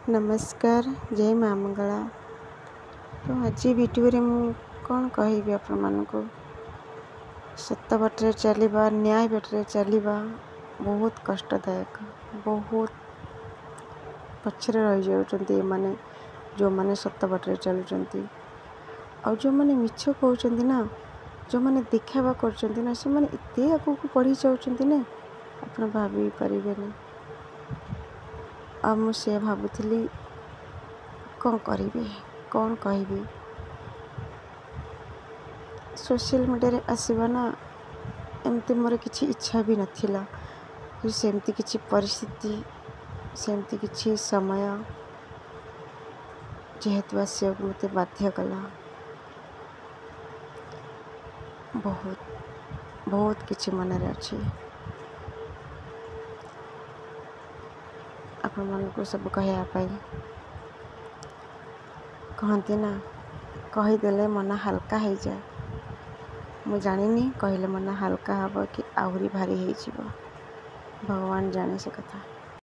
नमस्कार जय माँ मंगला। तो आज वीडियो रे मु कौन कहबी आपण मानकु सत्य बाटरे चलिबा न्याय बाटरे चलिबा बहुत कष्टदायक। बहुत पछरे रही जाउछंती माने जो माने सत्य बाटरे चलुछंती आ जो माने मिछ कहउछंती ना, जो माने देखावा करछंती ना, से माने इते आगु को बढ़ी जाउछंती ना आपण भाबी परिबेनी। आ मुझे भावुली कौन करी कौन कहबी सोशल मीडिया रे आसवा ना एमती मोर किसी इच्छा भी नथिला कि सेमती किसी परिस्थिति सेमती किसी समय जेहेतु आसिया मते बाध्य कला। बहुत बहुत किसी मन रे अच्छी आपण मन को सब कहवाई कहती ना, कहीदेले मन हल्का हो जाए। मु जानिनी कहले मन हल्का हम कि आहरी भारी हो भगवान जाने से कथा।